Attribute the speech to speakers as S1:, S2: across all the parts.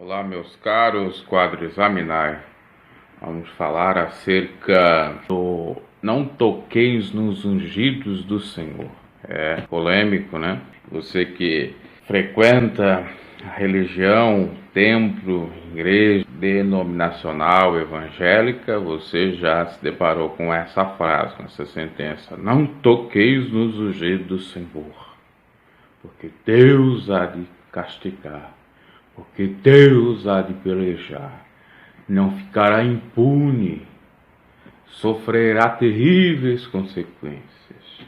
S1: Olá, meus caros quadrizaminai. Vamos falar acerca do não toqueis nos ungidos do Senhor. É polêmico, né? Você que frequenta a religião, templo, igreja denominacional evangélica, você já se deparou com essa frase, com essa sentença: não toqueis nos ungidos do Senhor, porque Deus há de castigar. Porque Deus há de pelejar, não ficará impune, sofrerá terríveis consequências.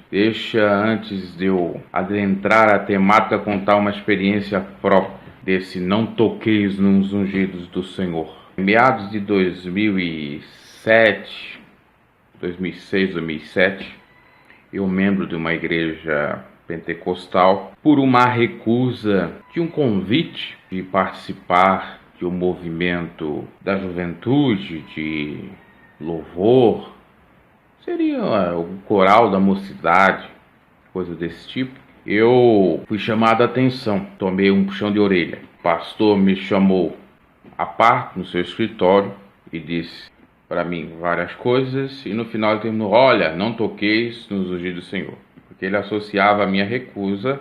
S1: Deixa, antes de eu adentrar a temática, contar uma experiência própria desse não toqueis nos ungidos do Senhor. Em meados de 2006, 2007, eu, membro de uma igreja pentecostal, por uma recusa de um convite de participar de um movimento da juventude, de louvor, seria o coral da mocidade, coisa desse tipo, eu fui chamado a atenção, tomei um puxão de orelha. O pastor me chamou à parte no seu escritório e disse para mim várias coisas, e no final ele terminou: olha, não toqueis nos ungidos do Senhor. Porque ele associava a minha recusa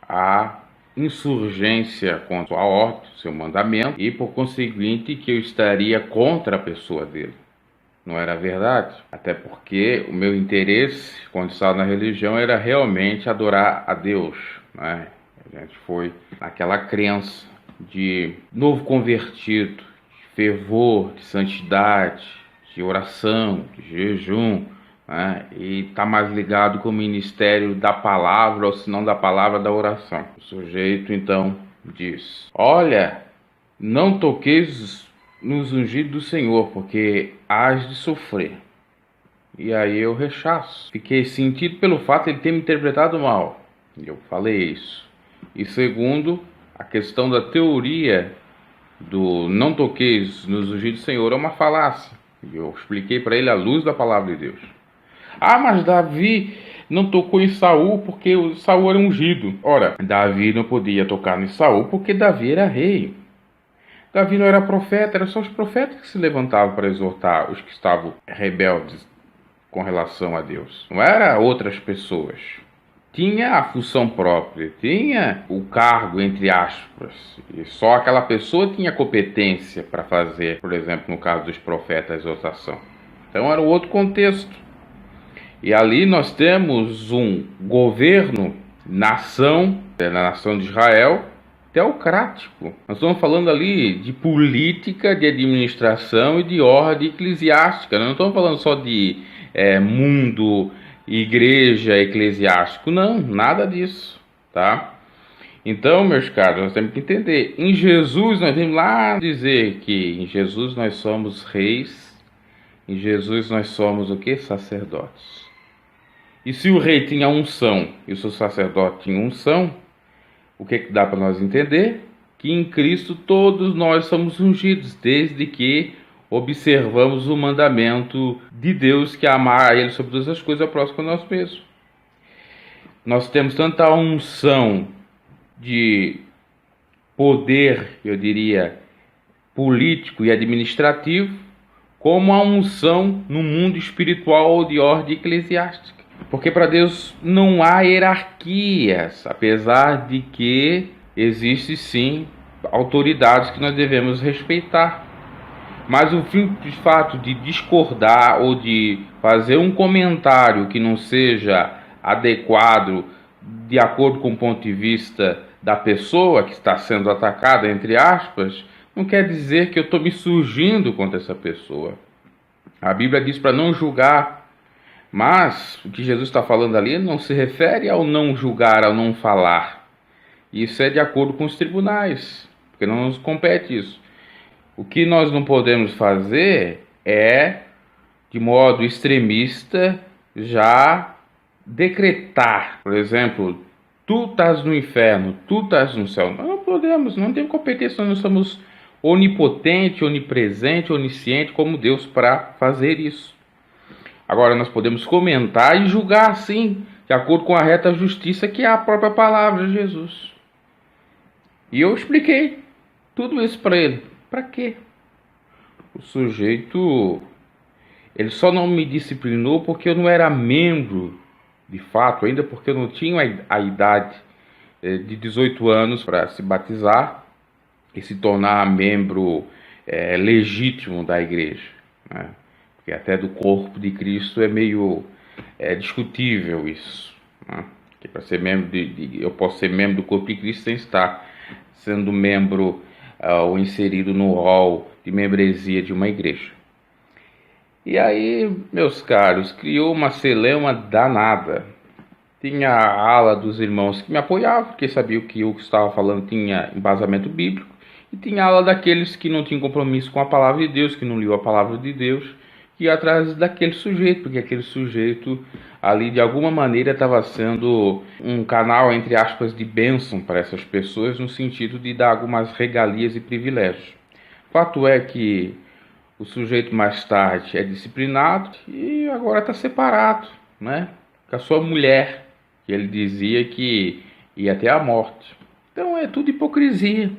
S1: à insurgência contra a ordem, seu mandamento, e por conseguinte que eu estaria contra a pessoa dele. Não era verdade, até porque o meu interesse, quando estava na religião, era realmente adorar a Deus, né? A gente foi naquela crença de novo convertido, de fervor, de santidade, de oração, de jejum, né? E está mais ligado com o ministério da palavra, ou se não da palavra, da oração. O sujeito então diz: olha, não toqueis nos ungidos do Senhor, porque hás de sofrer. E aí eu rechaço. Fiquei sentido pelo fato de ele ter me interpretado mal. Eu falei isso. E segundo, a questão da teoria do não toqueis nos ungidos do Senhor é uma falácia. Eu expliquei para ele à luz da palavra de Deus. Ah, mas Davi não tocou em Saul porque o Saul era ungido. Ora, Davi não podia tocar em Saul porque Davi era rei. Davi não era profeta, eram só os profetas que se levantavam para exortar os que estavam rebeldes com relação a Deus. Não era outras pessoas. Tinha a função própria, tinha o cargo, entre aspas, e só aquela pessoa tinha competência para fazer, por exemplo, no caso dos profetas, a exortação. Então era um outro contexto. E ali nós temos um governo, nação, na nação de Israel, teocrático. Nós estamos falando ali de política, de administração e de ordem eclesiástica. Nós não estamos falando só de mundo, igreja, eclesiástico. Não, nada disso, tá? Então, meus caros, nós temos que entender. Em Jesus, nós vamos lá dizer que em Jesus nós somos reis. Em Jesus nós somos o quê? Sacerdotes. E se o rei tinha unção e o seu sacerdote tinha unção, o que dá para nós entender? Que em Cristo todos nós somos ungidos, desde que observamos o mandamento de Deus, que é amar a Ele sobre todas as coisas, ao próximo a nós mesmos. Nós temos tanta unção de poder, eu diria, político e administrativo, como a unção no mundo espiritual ou de ordem eclesiástica. Porque para Deus não há hierarquias, apesar de que existe sim autoridades que nós devemos respeitar. Mas o simples fato de discordar ou de fazer um comentário que não seja adequado de acordo com o ponto de vista da pessoa que está sendo atacada, entre aspas, não quer dizer que eu estou me surgindo contra essa pessoa. A Bíblia diz para não julgar, mas o que Jesus está falando ali não se refere ao não julgar, ao não falar. Isso é de acordo com os tribunais, porque não nos compete isso. O que nós não podemos fazer é, de modo extremista, já decretar. Por exemplo, tu estás no inferno, tu estás no céu. Nós não podemos, não temos competência, nós não somos onipotente, onipresente, onisciente como Deus para fazer isso. Agora nós podemos comentar e julgar sim, de acordo com a reta justiça que é a própria palavra de Jesus. E eu expliquei Tudo isso para ele. Para quê? O sujeito, ele só não me disciplinou porque eu não era membro, de fato, ainda porque eu não tinha a idade de 18 anos para se batizar e se tornar membro legítimo da igreja, né? Porque até do corpo de Cristo é meio discutível isso, né? Que para ser membro eu posso ser membro do corpo de Cristo sem estar sendo membro ou inserido no rol de membresia de uma igreja. E aí, meus caros, criou uma celeuma danada. Tinha a ala dos irmãos que me apoiavam, porque sabia que o que estava falando tinha embasamento bíblico, e tinha a ala daqueles que não tinham compromisso com a palavra de Deus, que não liam a palavra de Deus, que ia atrás daquele sujeito, porque aquele sujeito ali de alguma maneira estava sendo um canal, entre aspas, de bênção para essas pessoas, no sentido de dar algumas regalias e privilégios. Fato é que o sujeito mais tarde é disciplinado e agora está separado, né, com a sua mulher, que ele dizia que ia até a morte. Então é tudo hipocrisia.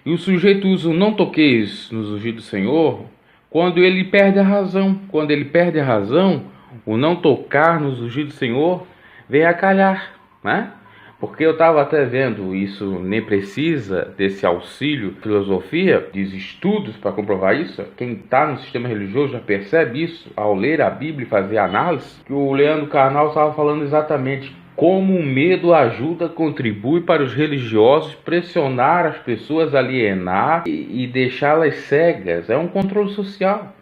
S1: E o sujeito usa o não toqueis nos ungidos do Senhor quando ele perde a razão. Quando ele perde a razão, o não tocar nos ungidos do Senhor vem a calhar, né? Porque eu estava até vendo isso, nem precisa desse auxílio, filosofia, diz estudos para comprovar isso. Quem está no sistema religioso já percebe isso ao ler a Bíblia e fazer análise. Que o Leandro Carnal estava falando exatamente como o medo ajuda, contribui para os religiosos pressionar as pessoas, alienar e deixá-las cegas. É um controle social,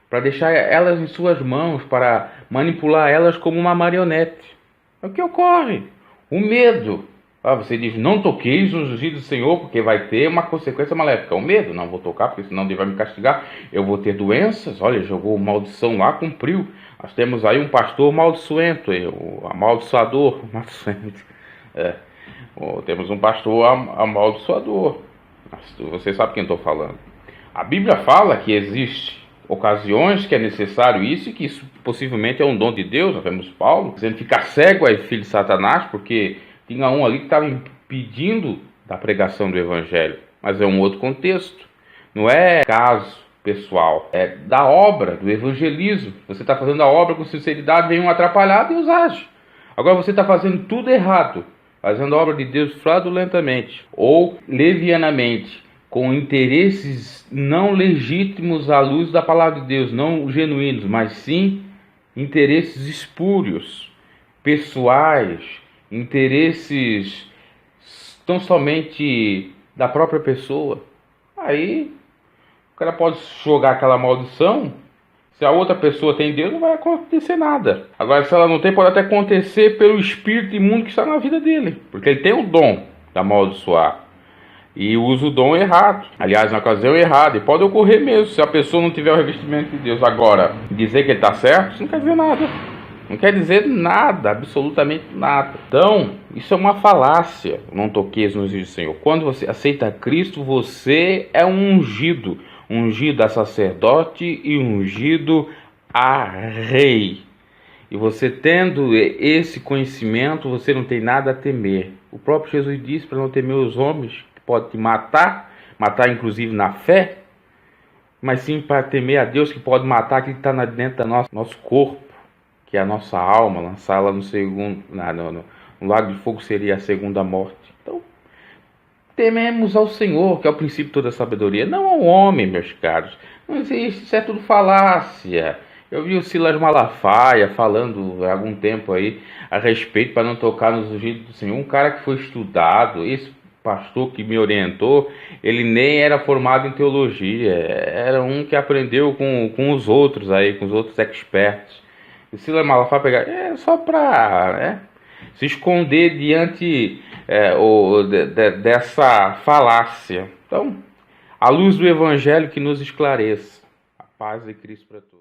S1: para deixar elas em suas mãos, para manipular elas como uma marionete. É o que ocorre. O medo. Você diz, não toqueis nos ungidos do Senhor, porque vai ter uma consequência maléfica. O medo, não vou tocar, porque senão Deus vai me castigar. Eu vou ter doenças. Olha, jogou maldição lá, cumpriu. Nós temos aí um pastor maldiçoento, o amaldiçoador. Temos um pastor amaldiçoador. Você sabe quem estou falando. A Bíblia fala que existe ocasiões que é necessário isso, e que isso possivelmente é um dom de Deus. Nós vemos Paulo dizendo ficar cego é filho de Satanás, porque tinha um ali que estava impedindo da pregação do evangelho. Mas é um outro contexto, não é caso pessoal, é da obra, do evangelismo. Você está fazendo a obra com sinceridade, vem um atrapalhado e os age. Agora você está fazendo tudo errado, fazendo a obra de Deus fraudulentamente ou levianamente, com interesses não legítimos à luz da palavra de Deus, não genuínos, mas sim interesses espúrios, pessoais, interesses tão somente da própria pessoa. Aí o cara pode jogar aquela maldição. Se a outra pessoa tem Deus, não vai acontecer nada. Agora, se ela não tem, pode até acontecer pelo espírito imundo que está na vida dele, porque ele tem o dom de amaldiçoar e usa o dom errado, aliás, na ocasião errada, e pode ocorrer mesmo, se a pessoa não tiver o revestimento de Deus. Agora, dizer que ele está certo, isso não quer dizer nada, não quer dizer nada, absolutamente nada. Então, isso é uma falácia, não toqueis nos ungidos do Senhor. Quando você aceita Cristo, você é um ungido a sacerdote e ungido a rei. E você tendo esse conhecimento, você não tem nada a temer. O próprio Jesus disse para não temer os homens, pode te matar inclusive na fé, mas sim para temer a Deus, que pode matar aquilo que está dentro do nosso corpo, que é a nossa alma, lançá-la no lago de fogo seria a segunda morte. Então, tememos ao Senhor, que é o princípio de toda a sabedoria, não ao homem, meus caros. Não existe, isso é tudo falácia. Eu vi o Silas Malafaia falando há algum tempo aí a respeito para não tocar nos ungidos do Senhor. Um cara que foi estudado, esse pastor que me orientou, ele nem era formado em teologia, era um que aprendeu com os outros aí, com os outros experts. O Silas Malafaia pegar só para se esconder diante dessa falácia. Então, a luz do evangelho que nos esclareça. A paz de Cristo para todos.